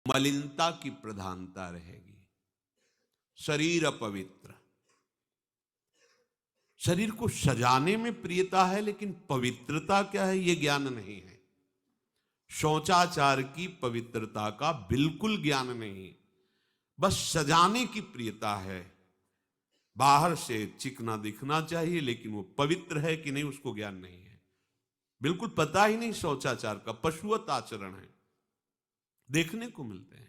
मलिनता की प्रधानता रहेगी। शरीर अपवित्र, शरीर को सजाने में प्रियता है, लेकिन पवित्रता क्या है ये ज्ञान नहीं है। शौचाचार की पवित्रता का बिल्कुल ज्ञान नहीं, बस सजाने की प्रियता है। बाहर से चिकना दिखना चाहिए, लेकिन वो पवित्र है कि नहीं उसको ज्ञान नहीं है। बिल्कुल पता ही नहीं शौचाचार का, पशुवत आचरण है। देखने को मिलते हैं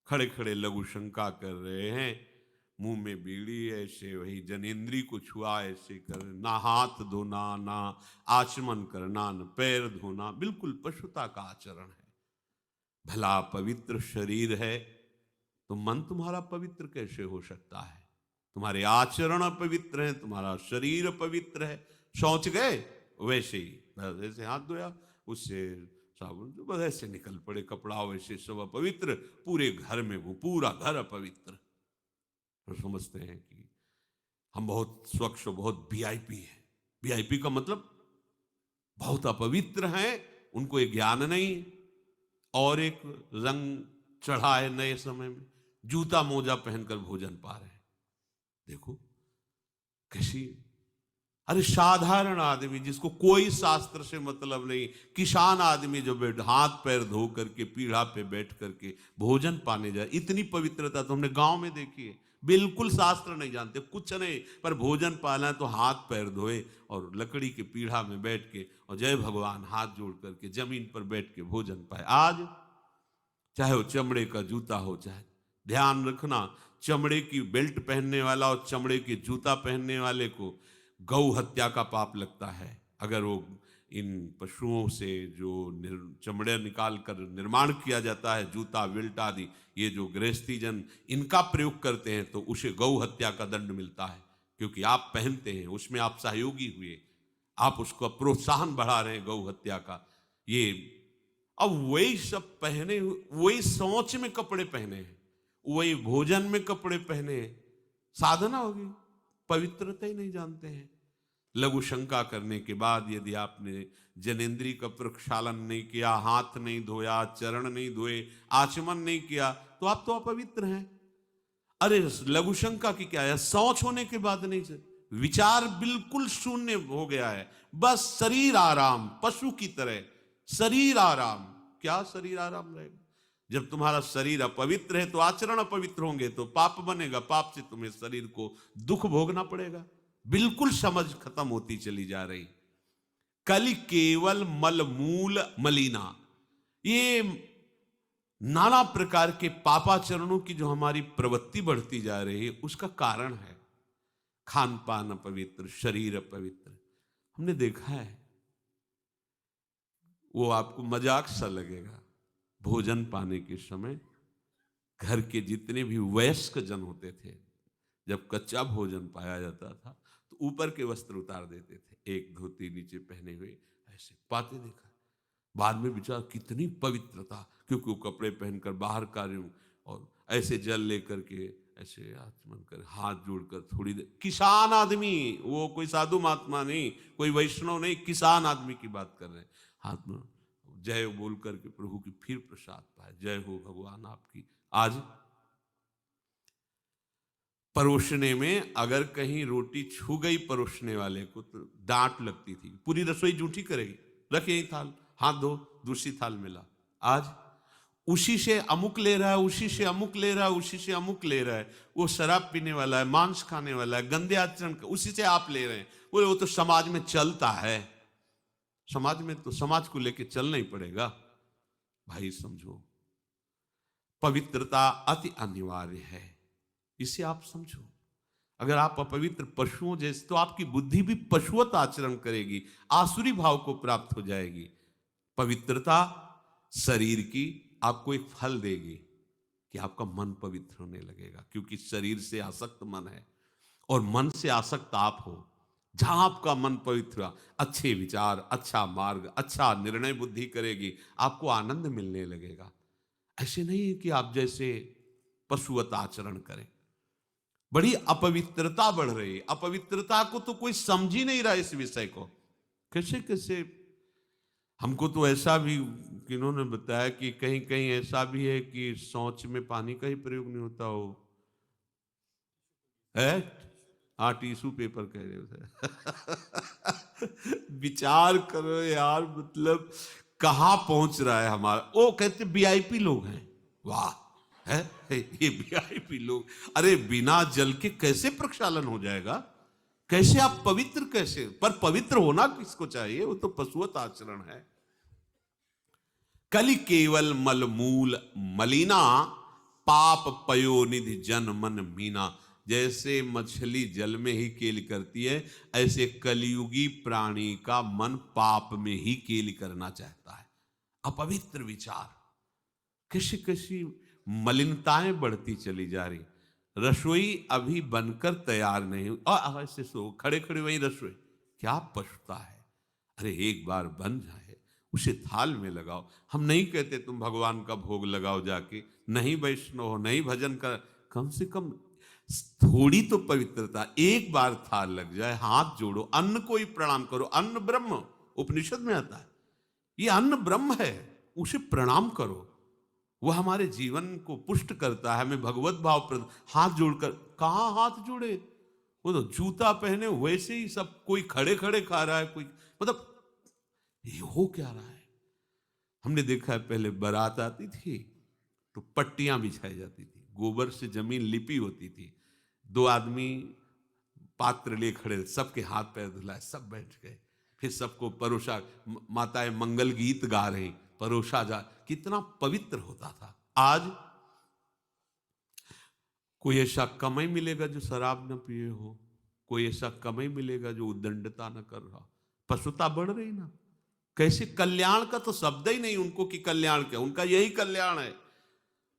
खड़े खड़े लघु शंका कर रहे हैं, मुंह में बीड़ी, ऐसे वही जनेन्द्री को छुआ ऐसे कर, ना हाथ धोना, ना आचमन करना, न पैर धोना, बिल्कुल पशुता का आचरण है। भला पवित्र शरीर है तो मन तुम्हारा पवित्र कैसे हो सकता है? तुम्हारे आचरण अपवित्र हैं, तुम्हारा शरीर पवित्र है। शौच गए वैसे ही, बस ऐसे हाथ धोया, उससे साबुन, बस ऐसे निकल पड़े, कपड़ा वैसे सब अपवित्र, पूरे घर में वो पूरा घर अपवित्र। तो समझते हैं कि हम बहुत स्वच्छ, बहुत वीआईपी है। वीआईपी का मतलब बहुत अपवित्र हैं, उनको ये ज्ञान नहीं। और एक रंग चढ़ा है नए समय में, जूता मोजा पहनकर भोजन पा रहे हैं। देखो कैसी, अरे साधारण आदमी जिसको कोई शास्त्र से मतलब नहीं, किसान आदमी जो हाथ पैर धो करके पीढ़ा पे बैठ करके भोजन पाने जाए, इतनी पवित्रता तो हमने गांव में देखी है। बिल्कुल शास्त्र नहीं जानते, कुछ नहीं, पर भोजन पाना है तो हाथ पैर धोए और लकड़ी के पीढ़ा में बैठ के और जय भगवान हाथ जोड़ करके जमीन पर बैठ के भोजन पाए। आज चाहे वो चमड़े का जूता हो, चाहे, ध्यान रखना, चमड़े की बेल्ट पहनने वाला और चमड़े के जूता पहनने वाले को गौ हत्या का पाप लगता है। अगर वो इन पशुओं से जो चमड़े निकाल कर निर्माण किया जाता है, जूता बेल्ट आदि, ये जो गृहस्थी जन इनका प्रयोग करते हैं, तो उसे गौ हत्या का दंड मिलता है। क्योंकि आप पहनते हैं, उसमें आप सहयोगी हुए, आप उसको प्रोत्साहन बढ़ा रहे हैं गौ हत्या का। ये अब वही सब पहने, वही सोच में कपड़े पहने हैं, वही भोजन में कपड़े पहने हैं, साधना होगी, पवित्रता ही नहीं जानते हैं। लघु शंका करने के बाद यदि आपने जनेन्द्री का प्रक्षालन नहीं किया, हाथ नहीं धोया, चरण नहीं धोए, आचमन नहीं किया, तो आप तो अपवित्र हैं। अरे लघु शंका की क्या है, शौच होने के बाद नहीं से विचार बिल्कुल शून्य हो गया है, बस शरीर आराम, पशु की तरह शरीर आराम। क्या शरीर आराम रहेगा? जब तुम्हारा शरीर अपवित्र है तो आचरण अपवित्र होंगे, तो पाप बनेगा, पाप से तुम्हें शरीर को दुख भोगना पड़ेगा। बिल्कुल समझ खत्म होती चली जा रही। कल केवल मल मूल मलिना, ये नाना प्रकार के पापाचरणों की जो हमारी प्रवृत्ति बढ़ती जा रही है, उसका कारण है खान पान अपवित्र, शरीर अपवित्र। हमने देखा है, वो आपको मजाक सा लगेगा, भोजन पाने के समय घर के जितने भी वयस्क जन होते थे, जब कच्चा भोजन पाया जाता था तो ऊपर के वस्त्र उतार देते थे, एक धोती नीचे पहने हुए ऐसे पाते देखा। बाद में विचार कितनी पवित्रता, क्योंकि वो कपड़े पहनकर बाहर कार्यों और ऐसे जल लेकर के ऐसे आचमन कर हाथ जोड़कर थोड़ी देर, किसान आदमी, वो कोई साधु महात्मा नहीं, कोई वैष्णव नहीं, किसान आदमी की बात कर रहे हैं। हाथ में जय बोल करके प्रभु की फिर प्रसाद पाए, जय हो भगवान आपकी। आज परोसने में अगर कहीं रोटी छू गई परोसने वाले को तो डांट लगती थी, पूरी रसोई जूठी करेगी, रखे यही थाल, हाथ धो, दूसरी थाल मिला। आज उसी से अमुक ले रहा है, उसी से अमुक ले रहा है, उसी से अमुक ले रहा है, वो शराब पीने वाला है, मांस खाने वाला है, गंदे आचरण, उसी से आप ले रहे हैं। बोले वो तो समाज में चलता है, समाज में तो समाज को लेके चलना ही पड़ेगा। भाई समझो, पवित्रता अति अनिवार्य है, इसे आप समझो। अगर आप अपवित्र पशुओं जैसे, तो आपकी बुद्धि भी पशुवत आचरण करेगी, आसुरी भाव को प्राप्त हो जाएगी। पवित्रता शरीर की आपको एक फल देगी कि आपका मन पवित्र होने लगेगा, क्योंकि शरीर से आसक्त मन है और मन से आसक्त आप हो। जहां आपका मन पवित्र, अच्छे विचार, अच्छा मार्ग, अच्छा निर्णय बुद्धि करेगी, आपको आनंद मिलने लगेगा। ऐसे नहीं है कि आप जैसे पशुवत आचरण करें। बड़ी अपवित्रता बढ़ रही है, अपवित्रता को तो कोई समझ ही नहीं रहा इस विषय को। कैसे कैसे हमको तो ऐसा भी किन्होंने बताया कि कहीं कहीं ऐसा भी है कि शौच में पानी का ही प्रयोग नहीं होता हो है। हाँ, टिश्यू पेपर कह रहे हो। विचार करो यार, मतलब कहाँ पहुंच रहा है हमारा। वो कहते वीआईपी लोग हैं, वाह है ये वीआईपी लोग। अरे बिना जल के कैसे प्रक्षालन हो जाएगा, कैसे आप पवित्र, कैसे, पर पवित्र होना किसको चाहिए, वो तो पशुवत आचरण है। कलि केवल मलमूल मलिना, पाप पयोनिधि जन मन मीना। जैसे मछली जल में ही केली करती है, ऐसे कलयुगी प्राणी का मन पाप में ही केली करना चाहता है। अपवित्र विचार, किसी किसी मलिनताएं बढ़ती चली जा रही। रसोई अभी बनकर तैयार नहीं हुई और ऐसे सो खड़े खड़े वही रसोई, क्या पछता है। अरे एक बार बन जाए उसे थाल में लगाओ। हम नहीं कहते तुम भगवान का भोग लगाओ जाके, नहीं वैष्णव हो, नहीं भजन कर, कम से कम थोड़ी तो पवित्रता। एक बार थाल लग जाए, हाथ जोड़ो, अन्न को ही प्रणाम करो। अन्न ब्रह्म, उपनिषद में आता है, ये अन्न ब्रह्म है, उसे प्रणाम करो। वह हमारे जीवन को पुष्ट करता है, हमें भगवत भाव। हाथ जोड़कर, कहां हाथ जोड़े, वो तो जूता पहने वैसे ही सब, कोई खड़े खड़े खा रहा है, कोई, मतलब ये हो क्या रहा है। हमने देखा है पहले बारात आती थी तो पट्टियां बिछाई जाती थी, गोबर से जमीन लिपी होती थी, दो आदमी पात्र ले खड़े, सबके हाथ पैर धुलाए, सब बैठ गए, फिर सबको परोसा, माताएं मंगल गीत गा रही, परोसा जा, कितना पवित्र होता था। आज कोई ऐसा कमाई मिलेगा जो शराब न पिए हो, कोई ऐसा कमाई मिलेगा जो उद्दंडता न कर रहा। पशुता बढ़ रही ना, कैसे कल्याण का तो शब्द ही नहीं उनको कि कल्याण क्या, उनका यही कल्याण है,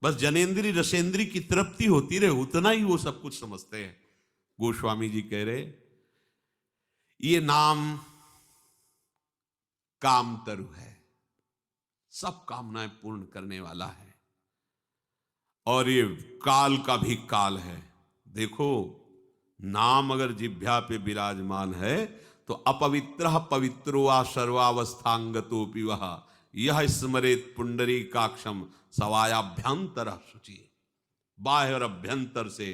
बस जनेन्द्री रसेंद्री की तृप्ति होती रहे, उतना ही वो सब कुछ समझते हैं। गोस्वामी जी कह रहे, ये नाम काम तरु है, सब कामनाएं पूर्ण करने वाला है, और ये काल का भी काल है। देखो, नाम अगर जिह्वा पे विराजमान है तो अपवित्र पवित्रो वा सर्वावस्थांगतोपि वह, यह स्मरेत पुंडरीकाक्षम सवायाभ्यंतर शुचि। बाह्य और अभ्यंतर से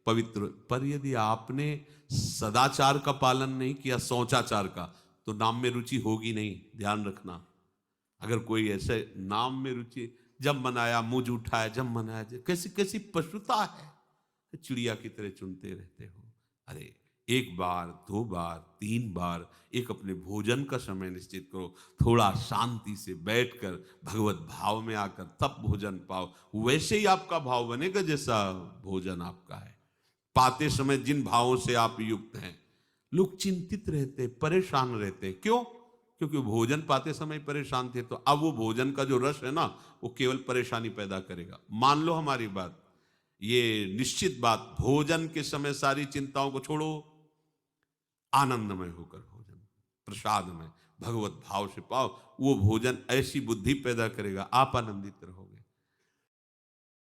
पवित्र। पर यदि आपने सदाचार का पालन नहीं किया, शौचाचार का, तो नाम में रुचि होगी नहीं, ध्यान रखना। अगर कोई ऐसे नाम में रुचि, जब मनाया मुझ उठाया, जब मनाया, कैसी कैसी पशुता है, चिड़िया की तरह चुनते रहते हो। अरे एक बार, दो बार, तीन बार, एक अपने भोजन का समय निश्चित करो, थोड़ा शांति से बैठकर भगवत भाव में आकर तब भोजन पाओ, वैसे ही आपका भाव बनेगा जैसा भोजन आपका है। पाते समय जिन भावों से आप युक्त हैं, लोग चिंतित रहते, परेशान रहते, क्यों? क्योंकि भोजन पाते समय परेशान थे, तो अब वो भोजन का जो रस है ना, वो केवल परेशानी पैदा करेगा। मान लो हमारी बात, ये निश्चित बात, भोजन के समय सारी चिंताओं को छोड़ो, आनंदमय होकर भोजन, प्रसाद में भगवत भाव से पाओ, वो भोजन ऐसी बुद्धि पैदा करेगा, आप आनंदित रहोगे।